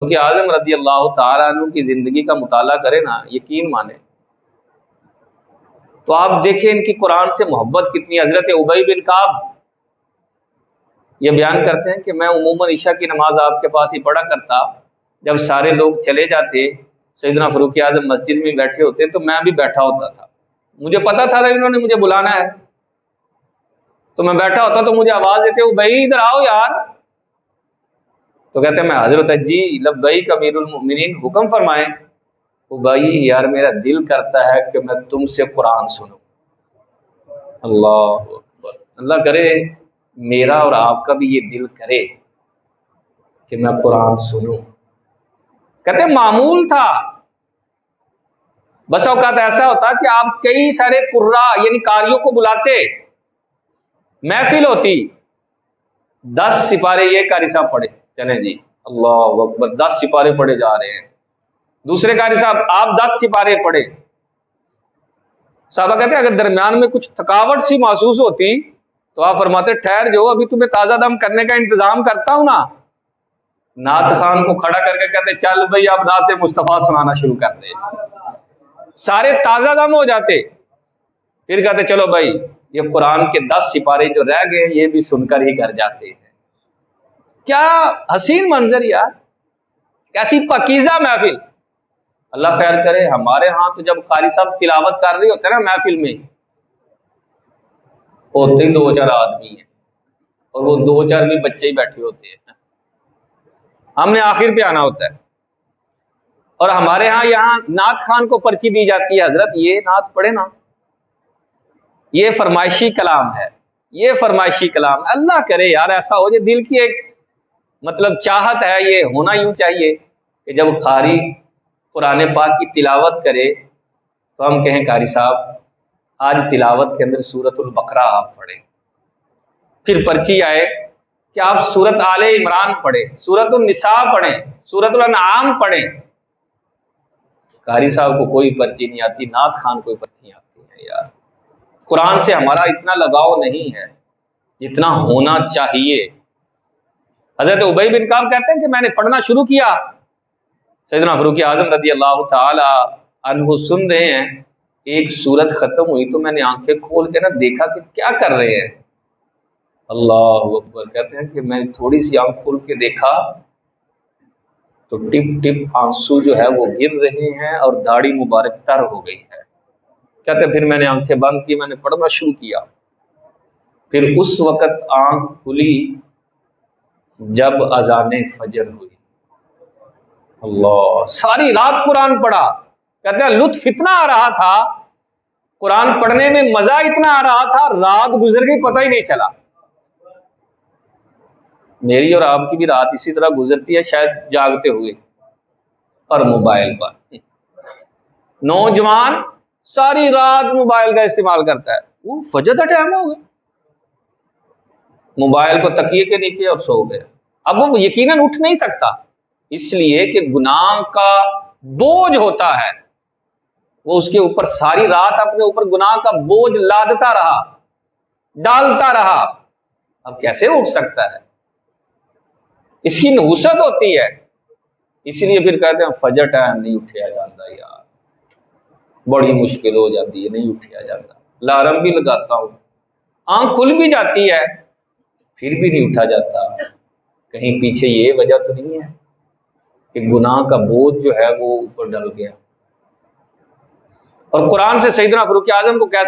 کہ اعظم رضی اللہ تعالیٰ عنہ کی زندگی کا مطالعہ کرے نا، یقین مانے تو آپ دیکھیں ان کی قرآن سے محبت کتنی۔ حضرت ابی بن کعب یہ بیان کرتے ہیں کہ میں عموماً عشاء کی نماز آپ کے پاس ہی پڑھا کرتا، جب سارے لوگ چلے جاتے سیدنا فاروق اعظم مسجد میں بیٹھے ہوتے تو میں بھی بیٹھا ہوتا تھا، مجھے پتا تھا انہوں نے مجھے بلانا ہے تو میں بیٹھا ہوتا تو مجھے آواز دیتے ابی ادھر آؤ یار، تو کہتے ہیں میں حاضر ہوتا ہے، جی لبیک امیر المؤمنین حکم فرمائیں۔ ابی یار میرا دل کرتا ہے کہ میں تم سے قرآن سنوں۔ اللہ اکبر، اللہ کرے میرا اور آپ کا بھی یہ دل کرے کہ میں قرآن سنوں۔ کہتے ہیں معمول تھا، بس اوقات ایسا ہوتا کہ آپ کئی سارے قراء یعنی قاریوں کو بلاتے، محفل ہوتی، 10 سپارے یہ قاری صاحب پڑھے، چلیں جی اللہ اکبر 10 سپارے پڑھے جا رہے ہیں، دوسرے قاری صاحب آپ 10 سپارے پڑھے۔ صحابہ کہتے ہیں اگر درمیان میں کچھ تھکاوٹ سی محسوس ہوتی تو آپ فرماتے ٹھہر جو ابھی تمہیں تازہ دم کرنے کا انتظام کرتا ہوں نا۔ نعت خان کو کھڑا کر کے کہتے چل بھئی آپ نعت مصطفیٰ سنانا شروع کر دے، سارے تازہ دم ہو جاتے، پھر کہتے چلو بھائی یہ قرآن کے 10 سپارے جو رہ گئے یہ بھی سن کر ہی گھر جاتے ہیں۔ کیا حسین منظر یار، کیسی پاکیزہ محفل۔ اللہ خیر کرے ہمارے ہاں تو جب قاری صاحب تلاوت کر رہے ہوتے ہیں نا محفل میں، ہوتے 2-4 آدمی ہیں اور وہ 2-4 بھی بچے ہی بیٹھے ہوتے ہیں، ہم نے آخر پہ آنا ہوتا ہے۔ اور ہمارے ہاں یہاں نعت خان کو پرچی دی جاتی ہے، حضرت یہ نعت پڑھے نا، یہ فرمائشی کلام ہے، یہ فرمائشی کلام ہے۔ اللہ کرے یار ایسا ہو جائے، دل کی ایک مطلب چاہت ہے، یہ ہونا یوں چاہیے کہ جب قاری قرآن پاک کی تلاوت کرے تو ہم کہیں قاری صاحب آج تلاوت کے اندر سورۃ البقرہ آپ پڑھیں، پھر پرچی آئے کہ آپ سورۃ آل عمران پڑھیں، سورۃ النساء پڑھیں، سورۃ الانعام پڑھیں۔ قاری صاحب کو کوئی پرچی نہیں آتی، نعت خان کوئی پرچی نہیں آتی ہے یار۔ قرآن سے ہمارا اتنا لگاؤ نہیں ہے جتنا ہونا چاہیے۔ حضرت ابی بن کعب کہتے ہیں کہ میں نے پڑھنا شروع کیا، سیدنا فاروق اعظم رضی اللہ تعالی عنہ سن رہے ہیں، ایک سورت ختم ہوئی تو میں نے آنکھیں کھول کے نا دیکھا کہ کیا کر رہے ہیں۔ اللہ اکبر، کہتے ہیں کہ میں تھوڑی سی آنکھ کھول کے دیکھا تو ٹپ ٹپ آنسو جو ہے وہ گر رہے ہیں اور داڑھی مبارک تر ہو گئی ہے۔ کہتے ہیں پھر میں نے آنکھیں بند کی، میں نے پڑھنا شروع کیا، پھر اس وقت آنکھ کھلی جب اذان فجر ہوئی۔ اللہ، ساری رات قرآن پڑھا، کہتے ہیں لطف اتنا آ رہا تھا، قرآن پڑھنے میں مزہ اتنا آ رہا تھا، رات گزر گئی پتہ ہی نہیں چلا۔ میری اور آپ کی بھی رات اسی طرح گزرتی ہے شاید جاگتے ہوئے اور موبائل پر۔ نوجوان ساری رات موبائل کا استعمال کرتا ہے، وہ فجر کا ٹائم ہو گیا، موبائل کو تکیے کے نیچے اور سو گیا۔ اب وہ یقیناً اٹھ نہیں سکتا، اس لیے کہ گناہ کا بوجھ ہوتا ہے، وہ اس کے اوپر ساری رات اپنے اوپر گناہ کا بوجھ لادتا رہا، ڈالتا رہا، اب کیسے اٹھ سکتا ہے؟ اس کی نحوست ہوتی ہے، اس لیے پھر کہتے ہیں فجر ٹائم نہیں اٹھیا جاتا یار، بڑی مشکل ہو جاتی ہے، نہیں اٹھیا جاتا، الارم بھی لگاتا ہوں، آنکھ کھل بھی جاتی ہے پھر بھی نہیں اٹھا جاتا۔ کہیں پیچھے یہ وجہ تو نہیں ہے کہ گناہ کا بوجھ جو ہے وہ اوپر ڈل گیا۔ اور قرآن سے سیدنا فاروق اعظم کو کیسے